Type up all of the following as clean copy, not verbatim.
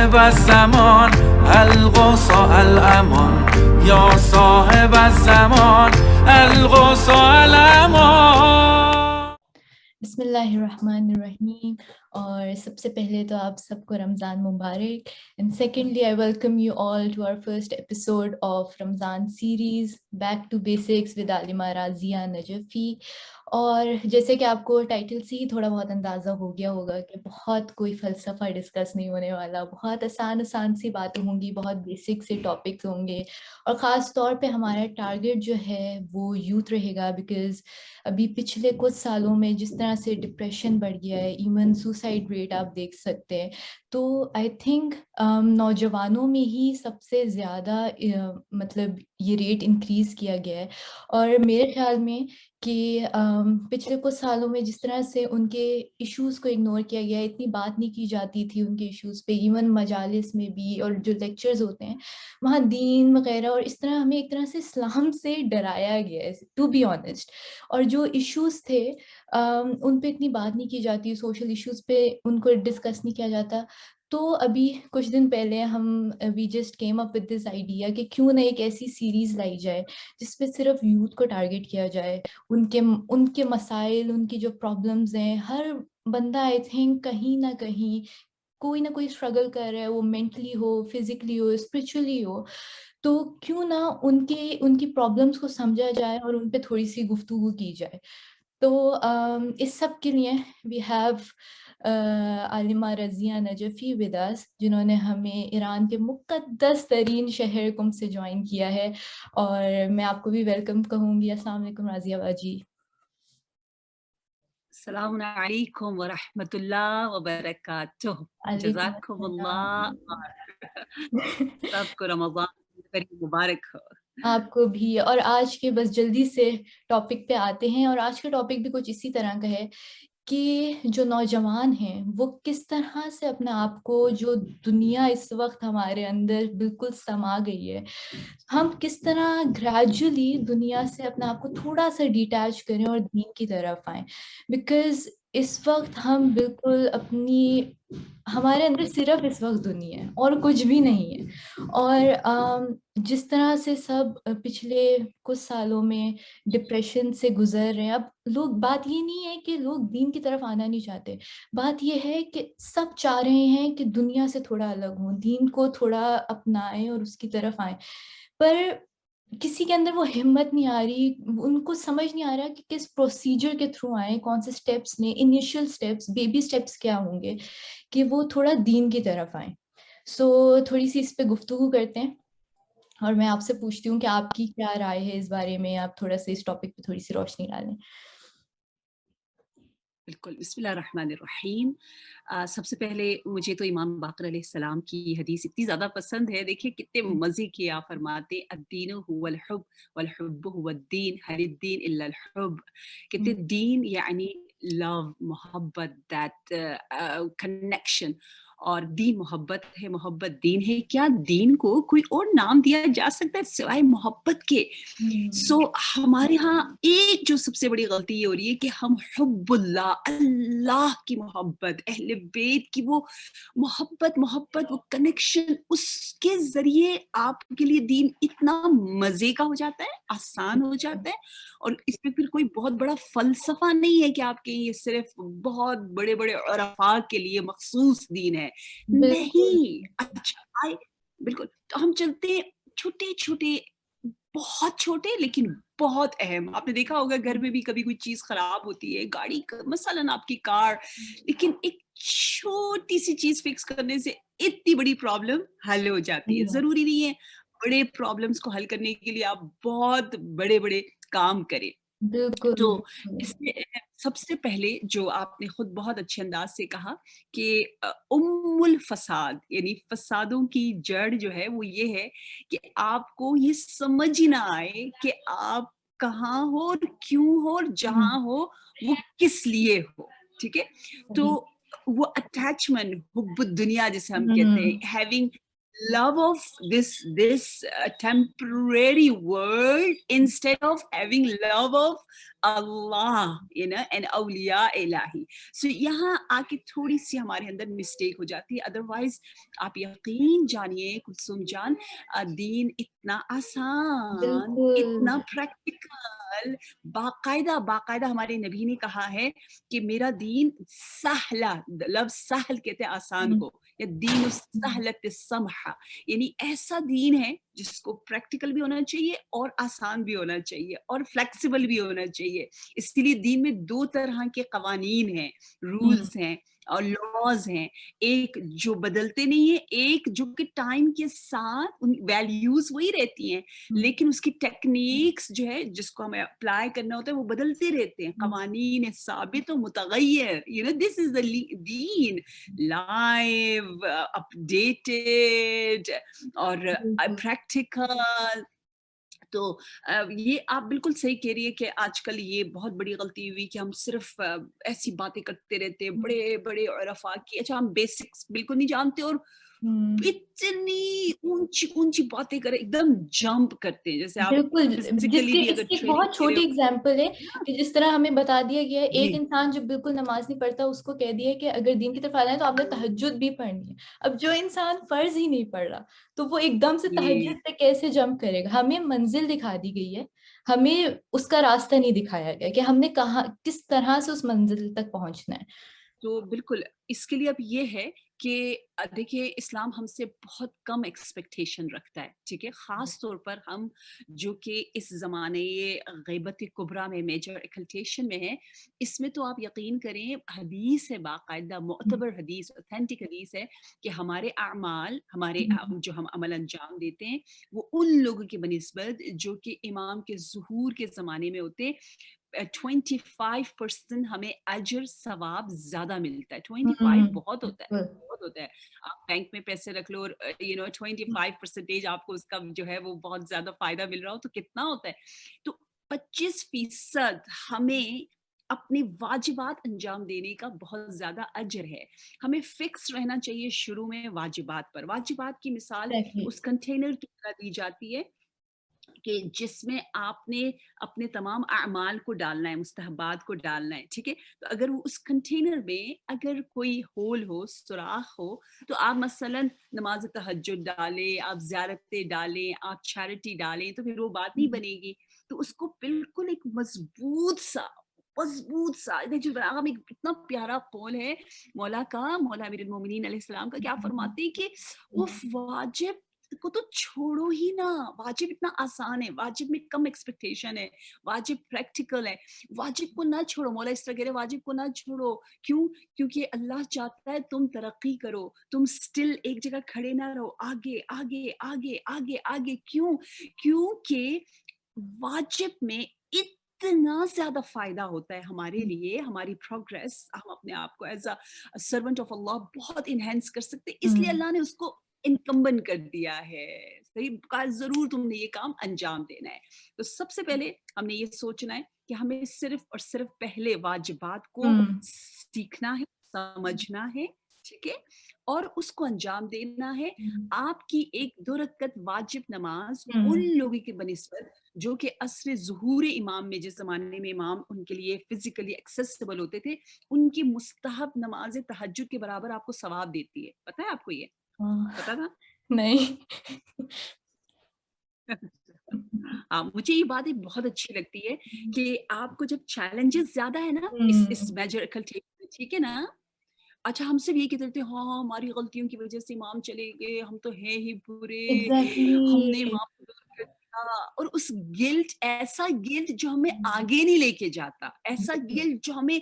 صاحب الزمان الغوث الامان یا صاحب الزمان الغوث الامان. بسم اللہ الرحمن الرحیم. اور سب سے پہلے تو آپ سب کو رمضان مبارک. And secondly I welcome you all to our first episode of Ramzan series back to basics with عالمہ راضیہ نجفی. اور جیسے کہ آپ کو ٹائٹل سے ہی تھوڑا بہت اندازہ ہو گیا ہوگا کہ بہت کوئی فلسفہ ڈسکس نہیں ہونے والا، بہت آسان سی باتیں ہوں گی، بہت بیسک سے ٹاپکس ہوں گے. اور خاص طور پہ ہمارا ٹارگیٹ جو ہے وہ یوتھ رہے گا، بیکاز ابھی پچھلے کچھ سالوں میں جس طرح سے ڈپریشن بڑھ گیا ہے، ایون سوسائڈ ریٹ آپ دیکھ سکتے ہیں، تو آئی تھنک نوجوانوں میں ہی سب سے زیادہ مطلب یہ ریٹ انکریز کیا گیا ہے. اور میرے خیال میں کہ پچھلے کچھ سالوں میں جس طرح سے ان کے ایشوز کو اگنور کیا گیا ہے، اتنی بات نہیں کی جاتی تھی ان کے ایشوز پہ، ایون مجالس میں بھی اور جو لیکچرز ہوتے ہیں وہاں دین وغیرہ، اور اس طرح ہمیں ایک طرح سے اسلام سے ڈرایا گیا ہے ٹو بی آنیسٹ. اور جو ایشوز تھے ان پہ اتنی بات نہیں کی جاتی، سوشل ایشوز پہ ان کو ڈسکس نہیں کیا جاتا. تو ابھی کچھ دن پہلے ہم we just came up with this idea کہ کیوں نہ ایک ایسی سیریز لائی جائے جس پہ صرف یوتھ کو ٹارگیٹ کیا جائے، ان کے مسائل، ان کی جو پرابلمز ہیں. ہر بندہ آئی تھنک کہیں نہ کہیں کوئی نہ کوئی اسٹرگل کر رہا ہے، وہ مینٹلی ہو، فزیکلی ہو، اسپرچولی ہو. تو کیوں نہ ان کی پرابلمس کو سمجھا جائے اور ان پہ تھوڑی سی گفتگو کی جائے. تو اس سب کے لیے وی ہیو عالمہ رضیہ نجفی ود اس، جنہوں نے ہمیں ایران کے مقدس ترین شہر قم سے جوائن کیا ہے. اور میں آپ کو بھی ویلکم کہوں گی. السلام علیکم راضیہ باجی. السلام علیکم ورحمۃ اللہ وبرکاتہ. علیکم جزاکم السلام. اللہ، سب کو رمضان مبارک ہو. آپ کو بھی. اور آج کے بس جلدی سے ٹاپک پہ آتے ہیں، اور آج کا ٹاپک بھی کچھ اسی طرح کا ہے کہ جو نوجوان ہیں وہ کس طرح سے اپنے آپ کو، جو دنیا اس وقت ہمارے اندر بالکل سما گئی ہے، ہم کس طرح گریجولی دنیا سے اپنے آپ کو تھوڑا سا ڈیٹیچ کریں اور دین کی طرف آئیں. بیکاز اس وقت ہم بالکل ہمارے اندر صرف اس وقت دنیا ہے اور کچھ بھی نہیں ہے. اور جس طرح سے سب پچھلے کچھ سالوں میں ڈپریشن سے گزر رہے ہیں، اب بات یہ نہیں ہے کہ لوگ دین کی طرف آنا نہیں چاہتے، بات یہ ہے کہ سب چاہ رہے ہیں کہ دنیا سے تھوڑا الگ ہوں، دین کو تھوڑا اپنائیں اور اس کی طرف آئیں. پر کسی کے اندر وہ ہمت نہیں آ رہی، ان کو سمجھ نہیں آ رہا کہ کس پروسیجر کے تھرو آئیں، کون سے سٹیپس نے، انیشیل سٹیپس، بیبی سٹیپس کیا ہوں گے کہ وہ تھوڑا دین کی طرف آئیں. سو تھوڑی سی اس پہ گفتگو کرتے ہیں، اور میں آپ سے پوچھتی ہوں کہ آپ کی کیا رائے ہے اس بارے میں. آپ تھوڑا سا اس ٹاپک پہ تھوڑی سی روشنی ڈالیں. بالکل. بسم اللہ الرحمن الرحیم. سب سے پہلے مجھے تو امام باقر علیہ السلام کی حدیث اتنی زیادہ پسند ہے. دیکھیے کتنے مزے کی آپ فرماتے، الدین هو الحب والحب هو الدین هل الدین الا الحب. کہتے دین یعنی لو، محبت، دیٹ کنیکشن. اور دین محبت ہے، محبت دین ہے. کیا دین کو کوئی اور نام دیا جا سکتا ہے سوائے محبت کے؟ سو ہمارے ہاں ایک جو سب سے بڑی غلطی یہ ہو رہی ہے کہ ہم حب اللہ، اللہ کی محبت، اہل بیت کی وہ محبت، وہ کنیکشن، اس کے ذریعے آپ کے لیے دین اتنا مزے کا ہو جاتا ہے، آسان ہو جاتا ہے. اور اس میں پھر کوئی بہت بڑا فلسفہ نہیں ہے کہ آپ کے یہ صرف بہت بڑے بڑے عرفاء کے لیے مخصوص دین ہے. نہیں. اچھا بالکل. تو ہم چلتے چھوٹے چھوٹے، بہت چھوٹے لیکن بہت اہم. آپ نے دیکھا ہوگا گھر میں بھی کبھی کوئی چیز خراب ہوتی ہے، گاڑی مثلاً آپ کی کار، لیکن ایک چھوٹی سی چیز فکس کرنے سے اتنی بڑی پرابلم حل ہو جاتی ہے. ضروری نہیں ہے بڑے پرابلمس کو حل کرنے کے لیے آپ بہت بڑے بڑے کام کریں. بالکل. تو اس میں سب سے پہلے جو آپ نے خود بہت اچھے انداز سے کہا کہ ام الفساد، یعنی فسادوں کی جڑ جو ہے وہ یہ ہے کہ آپ کو یہ سمجھ ہی نہ آئے کہ آپ کہاں ہو اور کیوں ہو اور جہاں ہو وہ کس لیے ہو. ٹھیک ہے. تو وہ اٹیچمنٹ، حب دنیا جسے ہم کہتے ہیں، having love of this temporary world instead of having love of Allah, you know, and awliya ilahi. So यहाँ आके थोड़ी सी हमारे अंदर मिस्टेक हो जाती है. अदरवाइज आप यकीन जानिए कुलसुम जान, दीन इतना आसान, इतना बिल्कुल. प्रैक्टिकल, बाकायदा हमारे नबी ने कहा है कि मेरा दीन सहला, लफ्ज सहल कहते हैं आसान को, या दीन सहलत समहा, यानी ऐसा दीन है जिसको प्रैक्टिकल भी होना चाहिए और आसान भी होना चाहिए और फ्लेक्सिबल भी होना चाहिए. इसलिए दीन में 2 तरह के कवानीन हैं, रूल्स हैं और लॉज हैं. एक जो बदलते नहीं है, एक जो कि टाइम के साथ उन वैल्यूज वही रहती हैं, लेकिन उसकी टेक्निक्स जो है जिसको हमें अप्लाई करना होता है वो बदलते रहते हैं. कवानीन साबित और मुतगय्यर, you know, this is the दीन, लाइव, अपडेटेड और प्रैक्टिकल. तो ये आप बिल्कुल सही कह रही है कि आजकल ये बहुत बड़ी गलती हुई कि हम सिर्फ ऐसी बातें करते रहते हैं, बड़े बड़े उलफा की, अच्छा हम बेसिक्स बिल्कुल नहीं जानते और इतनी ऊंची ऊंची बातें करें, एकदम जंप करते हैं. जैसे आप बिल्कुल, फिजिकली भी अगर इसकी एक ट्रेनिंग बहुत छोटी एग्जांपल है कि जिस तरह हमें बता दिया गया है, एक जी. इंसान जो बिल्कुल नमाज नहीं पढ़ता उसको कह दिया कि अगर दीन की तरफ आना है तो आपने तहज्जुद भी पढ़नी है. अब जो इंसान फर्ज ही नहीं पढ़ रहा तो वो एकदम से ये तहज्जुद पे कैसे जंप करेगा? हमें मंजिल दिखा दी गई है, हमें उसका रास्ता नहीं दिखाया गया कि हमने कहाँ किस तरह से उस मंजिल तक पहुंचना है. तो बिल्कुल इसके लिए अब ये है कि देखिए इस्लाम हमसे बहुत कम एक्सपेक्टेशन रखता है, ठीक है, ख़ास तौर पर हम जो कि इस ज़माने ये ग़ैबत कुबरा में मेजर एक्लटेशन में है. इसमें तो आप यकीन करें हदीस है, बाकायदा मुअतबर हदीस, ऑथेंटिक हदीस है कि हमारे अमाल, हमारे जो हम अमल अंजाम देते हैं वो उन लोगों की बनिस्बत जो कि इमाम के ज़ुहूर के ज़माने में होते, 25% हमें अजर सवाब ज्यादा मिलता है. 25 बहुत होता है, बहुत होता है. आप बैंक में पैसे रख लो और यू नो 25% आपको उसका जो है वो बहुत ज्यादा फायदा मिल रहा हो तो कितना होता है. तो 25% हमें अपने वाजिबात अंजाम देने का बहुत ज्यादा अजर है. हमें फिक्स रहना चाहिए शुरू में वाजिबात पर. वाजिबात की मिसाल उस कंटेनर की तरह दी जाती है कि जिसमें आपने अपने तमाम अमाल को डालना है, मुस्तहबात को डालना है, ठीक है. तो अगर वो उस कंटेनर में अगर कोई होल हो, सुराख हो, तो आप मसलन नमाज तहज्जुद डालें, आप ज़ियारतें डालें, आप चैरिटी डालें, तो फिर वो बात नहीं बनेगी. तो उसको बिल्कुल एक मजबूत सा एक इतना प्यारा कौल है मौला का, मौला अमीरुल मोमिनीन अलैहिस्सलाम का, क्या फरमाते हैं कि वो वाजिब को तो छोड़ो ही ना. वाजिब इतना आसान है, वाजिब में कम एक्सपेक्टेशन है, वाजिब प्रैक्टिकल है. वाजिब को ना छोड़ो, मौला इस तरह कह रहे वाजिब को ना छोड़ो. क्यों? क्योंकि अल्लाह चाहता है तुम तरक्की करो, तुम स्टिल एक जगह खड़े ना रहो, आगे आगे आगे आगे आगे. क्यों? क्योंकि वाजिब में इतना ज्यादा फायदा होता है हमारे लिए, हमारी प्रोग्रेस, हम अपने आप को एज अ सर्वेंट ऑफ अल्लाह बहुत इनहेंस कर सकते हैं. इसलिए अल्लाह ने उसको इनकम्बन कर दिया है, सही का जरूर तुमने ये काम अंजाम देना है. तो सबसे पहले हमने ये सोचना है कि हमें सिर्फ और सिर्फ पहले वाजिबात को सीखना है, समझना है, ठीक है, और उसको अंजाम देना है. आपकी एक 2 रकअत वाजिब नमाज उन लोगों की बनिस्बत जो कि असर ज़ुहूर इमाम में, जिस ज़माने में इमाम उनके लिए फिजिकली एक्सेसिबल होते थे, उनकी मुस्तहब नमाज तहज्जुद के बराबर आपको सवाब देती है. पता है आपको ये? पता था? नहीं. मुझे ये बात एक बहुत अच्छी लगती है कि आपको जब चैलेंजेस ज्यादा है ना इस मेजर कल्चर, ठीक है ना. अच्छा हम सिर्फ ये कहते थे हाँ हमारी गलतियों की वजह से इमाम चले गए, हम तो हैं ही बुरे, हमने इमाम को दूर कर दिया. और उस गिल्ट, ऐसा गिल्ट जो हमें आगे नहीं लेके जाता, ऐसा गिल्ट जो हमें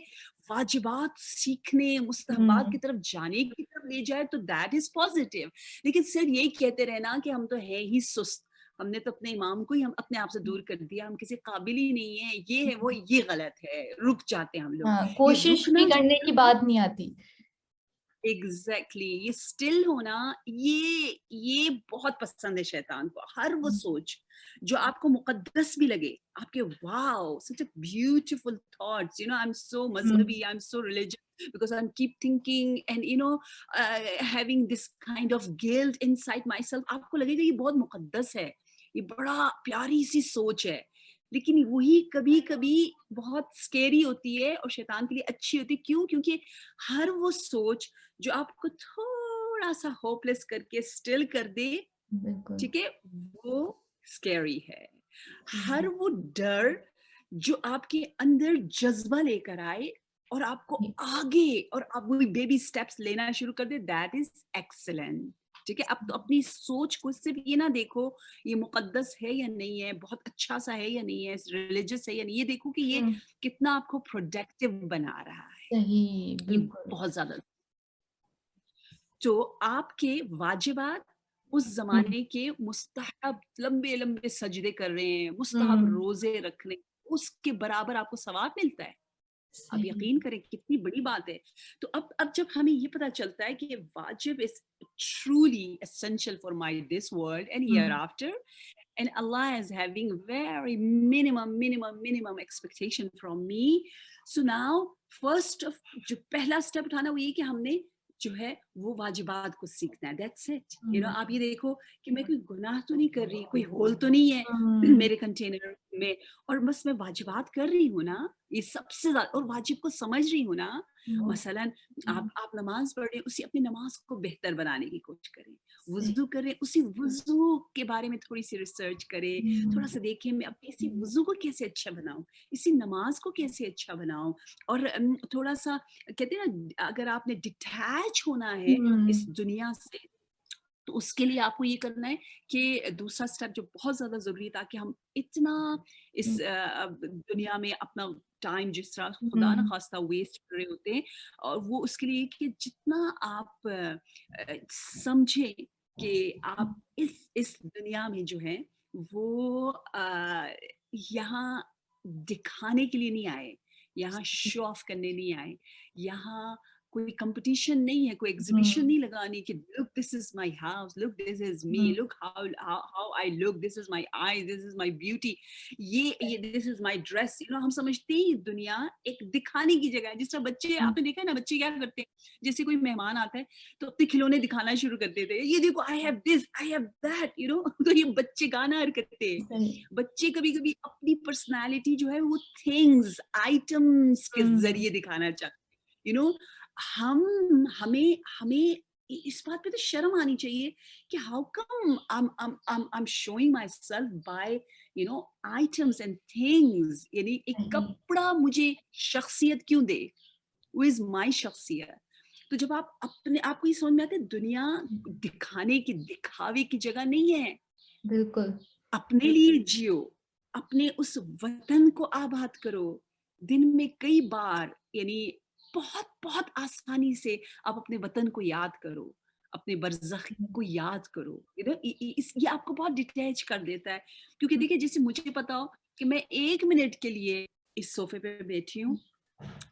वाजिबात सीखने, मुस्तहबात की तरफ जाने की तरफ ले जाए, तो दैट इज पॉजिटिव. लेकिन सिर्फ यही कहते रहना कि हम तो हैं ही सुस्त, हमने तो अपने इमाम को ही हम अपने आप से दूर कर दिया, हम किसी काबिल ही नहीं है, ये है वो, ये गलत है, रुक जाते हैं हम लोग. हाँ, ये कोशिश रुकना भी करने की बात नहीं आती. एग्जैक्टली ये स्टिल होना, ये बहुत पसंद है शैतान को. हर वो सोच जो आपको मुकद्दस भी लगे, आपके wow such a beautiful thoughts, you know I am so मजहबी, I am so religious because I'm keep thinking and you know having this kind of guilt inside myself, आपको लगेगा ये बहुत मुकद्दस है, ये बड़ा प्यारी सी सोच है. लेकिन वही कभी कभी बहुत स्केरी होती है और शैतान के लिए अच्छी होती है. क्यों? क्योंकि हर वो सोच जो आपको थोड़ा सा होपलेस करके स्टिल कर दे, बिल्कुल. ठीक है, वो स्कैरी है. हर हम्म. वो डर जो आपके अंदर जज्बा लेकर आए और आपको आगे और आप वो बेबी स्टेप्स लेना शुरू कर दे, दैट इज एक्सीलेंट. ठीक है, अब तो अपनी सोच को सिर्फ ये ना देखो ये मुकद्दस है या नहीं है, बहुत अच्छा सा है या नहीं है, रिलीजियस है या नहीं, ये देखो कि ये कितना आपको प्रोडक्टिव बना रहा है. सही. ये बिल्कुल. बहुत ज्यादा. तो आपके वाजिबात उस जमाने के मुस्तहब लंबे लंबे सजदे कर रहे हैं, मुस्तहब रोजे रख रहे हैं, उसके बराबर आपको सवाब मिलता है. आप सही. यकीन करें कितनी बड़ी बात है. तो अब जब हमें ये पता चलता है कि वाजिब is truly essential for my this world and hereafter, and Allah is having very minimum expectation from me. So now first of जो पहला स्टेप उठाना वो ये कि हमने जो है वो वाजिबात को सीखना है. That's it. यू नो, आप ये देखो कि मैं कोई गुनाह तो नहीं कर रही, कोई होल तो नहीं है मेरे कंटेनर में, और बस मैं वाजिबात कर रही हूँ ना, ये सबसे ज्यादा, और वाजिब को समझ रही हूँ ना. मसलन आप नमाज पढ़ रहे हैं, उसी अपनी नमाज को बेहतर बनाने की कोशिश करें. वुजू करें, उसी वुजू के बारे में थोड़ी सी रिसर्च करें, थोड़ा सा देखें मैं अपनी इसी वुजू को कैसे अच्छा बनाऊं, इसी नमाज को कैसे अच्छा बनाऊं. और थोड़ा सा कहते हैं ना, अगर आपने डिटैच होना है इस दुनिया से, तो उसके लिए आपको ये करना है कि दूसरा स्टेप जो बहुत ज्यादा जरूरी है, ताकि हम इतना इस दुनिया में अपना टाइम जिस तरह खुदा ना खास्ता वेस्ट कर रहे होते हैं, और वो उसके लिए कि जितना आप समझें कि आप इस दुनिया में जो है वो यहाँ दिखाने के लिए नहीं आए, यहाँ शो ऑफ करने नहीं आए, यहाँ कोई कंपटीशन नहीं है, कोई एग्जीबिशन नहीं लगानी कि look this is my house, look this is me, look how I look, this is my eyes, this is my beauty, ये this is my dress. You know, हम समझते हैं दुनिया एक दिखाने की जगह है. जिस तरह बच्चे, आपने देखा है ना, बच्चे क्या करते हैं, जैसे कोई मेहमान आता है तो अपने खिलौने दिखाना शुरू कर देते हैं, ये देखो I have this, I have that. You know, तो ये बच्चे गाना हरकतें हैं. बच्चे कभी कभी अपनी पर्सनैलिटी जो है वो थिंग्स, आइटम्स के जरिए दिखाना चाहते हैं. यू नो, हमें इस बात पे तो शर्म आनी चाहिए कि how come I'm showing myself by you know items and things. यानी एक कपड़ा मुझे शख्सियत क्यों दे? Who is my शख्सियत? तो जब आप अपने आप को ये समझ में आते, दुनिया दिखाने की, दिखावे की जगह नहीं है. बिल्कुल. अपने लिए जियो, अपने उस वतन को आबाद करो. दिन में कई बार, यानी बहुत बहुत आसानी से आप अपने वतन को याद करो, अपने बरज़ख को याद करो. ये आपको बहुत डिटैच कर देता है. क्योंकि देखिए, जैसे मुझे पता हो कि मैं 1 मिनट के लिए इस सोफे पे बैठी हूँ,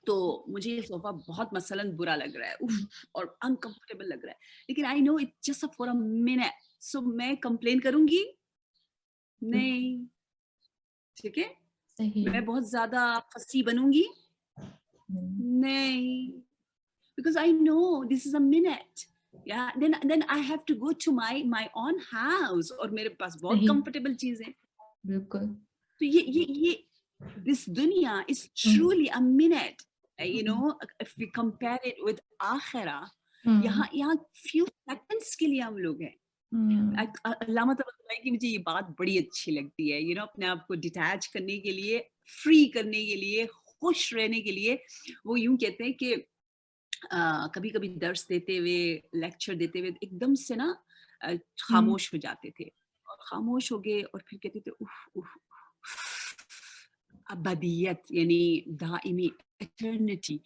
तो मुझे ये सोफा बहुत मसलन बुरा लग रहा है, उफ, और अनकंफर्टेबल लग रहा है, लेकिन I know it just for a minute. So मैं कंप्लेन करूंगी नहीं, ठीक है, मैं बहुत ज्यादा फसी बनूंगी नहीं, because I know this is a minute. Yeah, then I have to go to my own house, और मेरे पास बहुत comfortable चीजें. बिल्कुल. तो ये this दुनिया is truly a minute. You know, if we compare it with आखिरा, यहाँ few seconds के लिए हम लोग हैं. अल्लामा तबारक की मुझे ये बात बड़ी अच्छी लगती है. You know, अपने आप को डिटैच करने के लिए, फ्री करने के लिए, खुश रहने के लिए, वो यूं कहते हैं कि कभी कभी दर्स देते हुए, लेक्चर देते हुए एकदम से ना खामोश हो जाते थे, और खामोश हो गए और फिर कहते थे उफ, अबदियत, यानी दाइमी, एटर्निटी,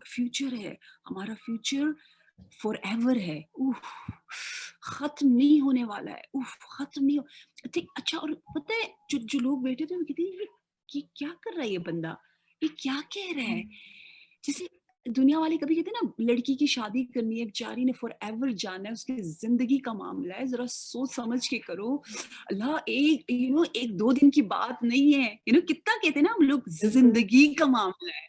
फ्यूचर है, हमारा फ्यूचर फॉर एवर है, खत्म नहीं होने वाला है, खत्म नहीं हो. ठीक, अच्छा, और पता है जो लोग बैठे थे वो कहते हैं कि क्या कर रहा है ये बंदा, ये क्या कह रहा है. जैसे दुनिया वाले कभी कहते हैं ना, लड़की की शादी करनी है, बेचारी ने फॉर एवर जाना है, उसकी जिंदगी का मामला है, जरा सोच समझ के करो. अल्लाह, एक 2 दिन की बात नहीं है. कितना कहते हैं ना हम लोग, जिंदगी का मामला है.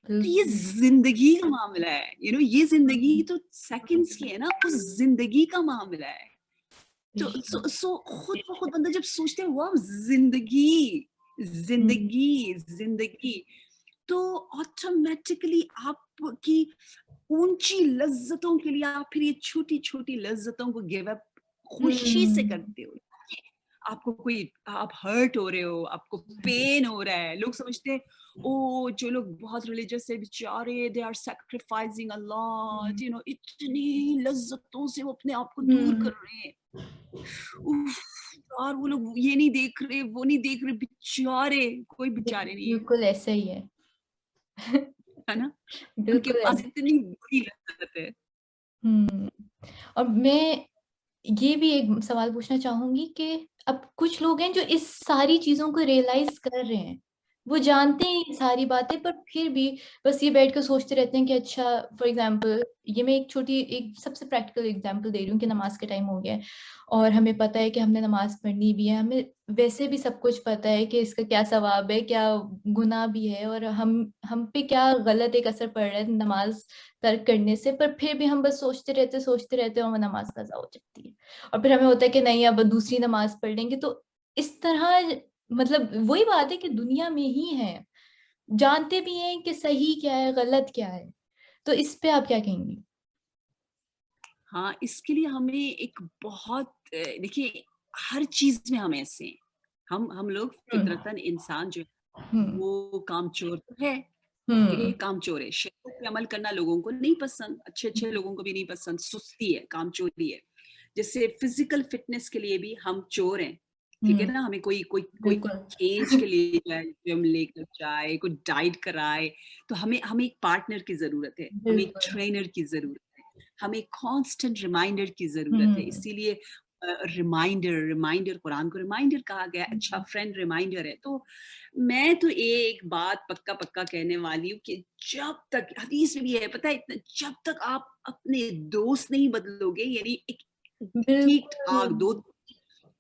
तो ये जिंदगी का मामला है. ये जिंदगी तो सेकंड्स की है ना, उस जिंदगी का मामला है. तो बिल्कुल। खुद ब खुद बंदा जब सोचते हैं वाह जिंदगी जिंदगी जिंदगी, तो ऑटोमेटिकली आपकी ऊंची लज्जतों के लिए आप फिर ये छोटी छोटी लज्जतों को गिव अप खुशी से हम्म। करते हो। आपको कोई आप हर्ट हो रहे हो, आपको पेन हो रहा है, लोग समझते हैं ओ जो लोग बहुत रिलीजियस है बेचारे they are sacrificing a lot, you know, इतनी लज्जतों से वो अपने आप को दूर कर रहे हैं। उफ, यार वो लोग ये नहीं देख रहे, वो नहीं देख रहे, बेचारे, कोई बेचारे नहीं है, बिल्कुल ऐसा ही है। है ना? उनके बिल्कुल पास ऐसा। इतनी बड़ी लज्जत है। हम्म। और मैं ये भी एक सवाल पूछना चाहूंगी कि अब कुछ लोग हैं जो इस सारी चीजों को रियलाइज कर रहे हैं, वो जानते हैं ये सारी बातें, पर फिर भी बस ये बैठ कर सोचते रहते हैं कि अच्छा, फॉर एग्जांपल, ये मैं एक सबसे प्रैक्टिकल एग्जांपल दे रही हूँ कि नमाज का टाइम हो गया है और हमें पता है कि हमने नमाज पढ़नी भी है, हमें वैसे भी सब कुछ पता है कि इसका क्या सवाब है, क्या गुनाह भी है, और हम पे क्या गलत एक असर पड़ रहा है नमाज तर्क करने से, पर फिर भी हम बस सोचते रहते हैं और वो नमाज कज़ा हो जाती है। और फिर हमें होता है कि नहीं, अब दूसरी नमाज पढ़ लेंगे। तो इस तरह, मतलब वही बात है कि दुनिया में ही है, जानते भी हैं कि सही क्या है गलत क्या है। तो इस पे आप क्या कहेंगी? हाँ, इसके लिए हमें एक बहुत देखिए हर चीज में हम ऐसे हैं, हम लोग फितरतन इंसान जो है हम्म। वो कामचोर तो है, ठीक है, हम्म। ये कामचोर है, शरीयत पे अमल करना लोगों को नहीं पसंद, अच्छे अच्छे लोगों को भी नहीं पसंद, सुस्ती है, कामचोरी है। जैसे फिजिकल फिटनेस के लिए भी हम चोर हैं, ठीक है हम्म। ना, हमें कोई कोई कोई बिल्कुल। खेच के लिए जाए, जिम लेकर जाए, कोई डाइट कराए, तो हमें हमें एक पार्टनर की जरूरत है, हमें एक बिल्कुल। ट्रेनर की जरूरत है, हमें कांस्टेंट रिमाइंडर की जरूरत है। हम्म। इसीलिए रिमाइंडर रिमाइंडर कुरान को रिमाइंडर कहा गया, अच्छा हम्म। फ्रेंड रिमाइंडर है। तो मैं तो एक बात पक्का पक्का कहने वाली हूँ कि जब तक, हदीस में भी है पता है, जब तक आप अपने दोस्त नहीं बदलोगे, यानी एक ठीक बिल्कुल। ठाक दो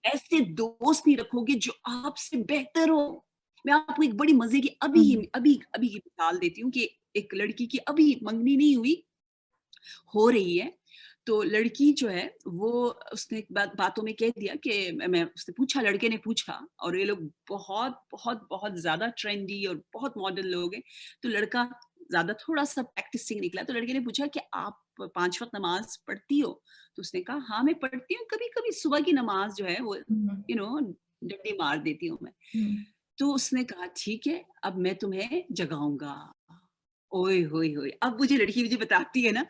ऐसे दोस्त नहीं रखोगे जो आपसे बेहतर हो। मैं आपको एक बड़ी मजे की हम्म। अभी अभी की मिसाल देती हूँ कि एक लड़की की अभी मंगनी नहीं हुई, हो रही है। तो लड़की जो है वो, उसने बातों में कह दिया कि मैं, उसने पूछा, लड़के ने पूछा, और ये लोग बहुत बहुत बहुत ज्यादा ट्रेंडी और बहुत मॉडर्न लोग हैं, तो लड़का ज्यादा थोड़ा सा प्रैक्टिसिंग निकला। तो लड़के ने पूछा कि आप 5 वक्त नमाज पढ़ती हो? तो उसने कहा हाँ मैं पढ़ती हूँ, कभी कभी सुबह की नमाज जो है वो हम्म। यू नो डंडी मार देती हूँ मैं। हम्म। तो उसने कहा ठीक है, अब मैं तुम्हें जगाऊंगा। ओए होए होए, अब मुझे लड़की मुझे बताती है ना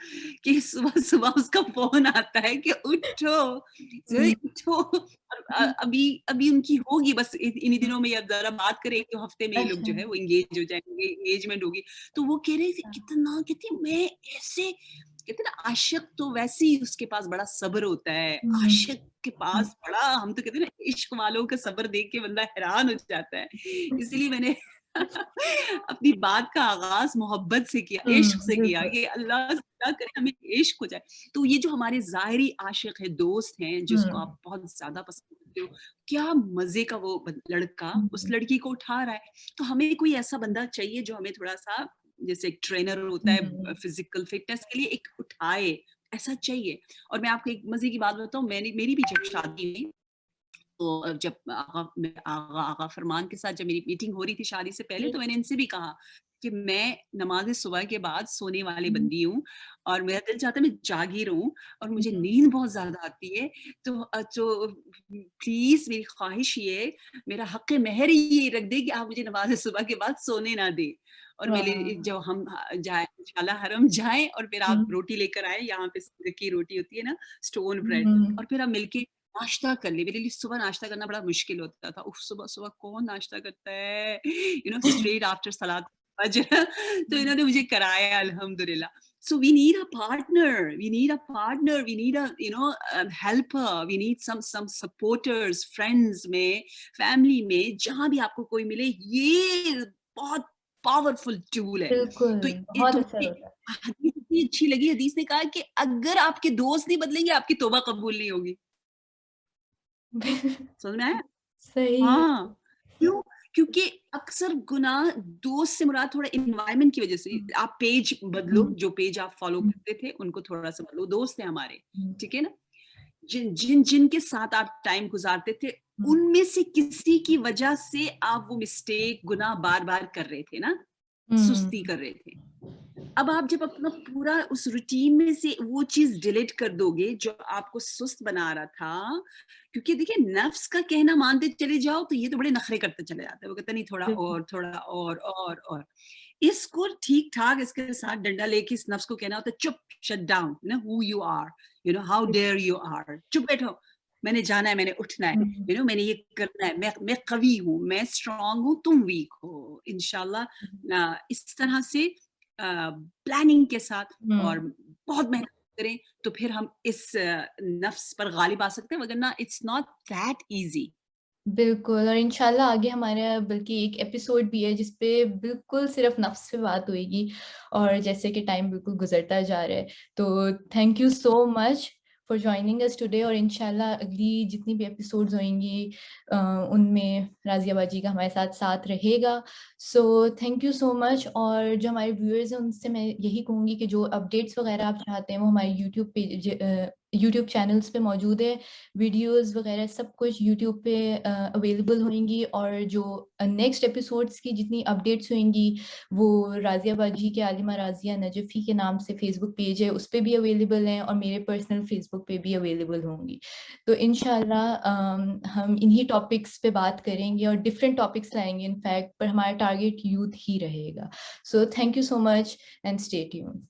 कि सुबह सुबह उसका फोन आता है कि उठो, हम्म। उठो। और अभी अभी उनकी होगी बस इन्हीं दिनों में, या जरा बात करें 1-2 हफ्ते में ये लोग अच्छा। जो है वो एंगेज हो जाएंगे, एंगेजमेंट होगी। तो वो कह रहे थे कितना, कहते मैं ऐसे, कहते ना आशिक तो वैसे ही उसके पास बड़ा सब्र होता है, हम्म। आशिक के पास बड़ा, हम तो कहते हैं ना इश्क वालों का सब्र देख के बंदा हैरान हो जाता है। इसलिए मैंने अपनी बात का आगाज मोहब्बत से किया, इश्क से किया बिल्कुल। कि अल्लाह से दुआ करे हमें इश्क हो जाए। तो ये जो हमारे ज़ाहिरी आशिक है, दोस्त हैं, जिसको हम्म। आप बहुत ज़्यादा पसंद करते हो, क्या मज़े का वो लड़का उस हम्म। लड़की को उठा रहा है। तो हमें कोई ऐसा बंदा चाहिए जो हमें थोड़ा-सा, जैसे एक ट्रेनर होता है हम्म। फिजिकल फिटनेस के लिए, एक उठाए, ऐसा चाहिए। और मैं आपको एक मज़े की बात बताऊँ, मेरी भी जब शादी हुई, तो जब आगा फरमान के साथ जब मेरी मीटिंग हो रही थी शादी से पहले, तो मैंने इनसे भी कहा कि मैं नमाज सुबह के बाद सोने वाली बंदी हूँ, और मेरा दिल चाहता है मैं जागी रहूं, और मुझे नींद बहुत ज्यादा आती है। तो प्लीज मेरी ख्वाहिश ये, मेरा हक महर ये रख दे कि आप मुझे नमाज सुबह के बाद सोने ना दे। और मेरे वाह। जब हम जाए इंशाल्लाह हरम जाएं, और फिर आप हम्म। रोटी लेकर आए, यहाँ पे की रोटी होती है ना, स्टोन ब्रेड, हम्म। और फिर हम मिलके नाश्ता कर ले। मेरे लिए सुबह नाश्ता करना बड़ा मुश्किल होता था। उफ, सुबह सुबह कौन नाश्ता करता है, स्ट्रेट आफ्टर सलात फज्र। तो इन्होंने मुझे कराया अल्हम्दुलिल्लाह। So we need a partner. We need a partner. We need a helper. We need some supporters, friends में, family में, जहाँ भी आपको कोई मिले, ये बहुत पावरफुल टूल है। बिल्कुल, तो बहुत असर तुम्हें होता है। हदीस इतनी अच्छी लगी, हदीस ने कहा कि अगर आपके दोस्त नहीं बदलेंगे, आपकी तौबा कबूल नहीं होगी। समझ में आया? सही है। हाँ, क्यों? क्योंकि अक्सर गुनाह, दोस्त से मुराद थोड़ा एनवायरनमेंट की वजह से, आप पेज बदलो, हम्म। जो पेज आप फॉलो हम्म। करते थे उनको थोड़ा सा बदलो, दोस्त है हमारे, हम्म। ठीक है ना? जिन के साथ आप टाइम गुजारते थे, उनमें से किसी की वजह से आप वो मिस्टेक, गुनाह बार-बार कर रहे थे ना, सुस्ती कर रहे थे। अब आप जब अपना पूरा उस रूटीन में से वो चीज़ डिलीट कर दोगे जो आपको सुस्त बना रहा था, क्योंकि देखिए नफ्स का कहना मानते चले जाओ तो ये तो बड़े नखरे करते चले जाते हैं, वो कहते नहीं थोड़ा और। इसको ठीक-ठाक इसके साथ डंडा लेके इस नफ्स को कहना होता है चुप, shut down, you know who you are, you know how dare you are, चुप बैठो, मैंने जाना है, मैंने उठना है, यू नो मैंने ये करना है, मैं कवि हूँ, मैं स्ट्रांग हूँ, तुम वीक हो। इंशाल्लाह इस तरह से प्लानिंग के साथ और बहुत मेहनत करें तो फिर हम इस नफ्स पर गालिब आ सकते हैं, वरना इट्स नॉट दैट इजी। बिल्कुल, और इंशाल्लाह आगे हमारा बल्कि एक एपिसोड भी है जिस पे बिल्कुल सिर्फ नफ्स पे बात होएगी, और जैसे कि टाइम बिल्कुल गुजरता जा रहा है, तो thank you so much for joining us today. और इंशाल्लाह अगली जितनी भी एपिसोड्स होंगी उनमें राज़िया बाजी का हमारे साथ साथ रहेगा। So thank you so much. और जो हमारे व्यूअर्स हैं उनसे मैं यही कहूँगी कि जो अपडेट्स वगैरह आप चाहते हैं वो हमारे यूट्यूब चैनल्स पे मौजूद है, वीडियोस वगैरह सब कुछ यूट्यूब पे अवेलेबल होंगी। और जो नेक्स्ट एपिसोड्स की जितनी अपडेट्स होंगी वो राज़िया बाजी के आलिमा राज़िया नजफ़ी के नाम से फेसबुक पेज है उस पे भी अवेलेबल हैं, और मेरे पर्सनल फेसबुक पे भी अवेलेबल होंगी। तो इंशाल्लाह हम इन्हीं टॉपिक्स पे बात करेंगे और डिफरेंट टॉपिक्स लाएंगे इनफैक्ट, पर हमारा टारगेट यूथ ही रहेगा। So thank you so much and stay tuned.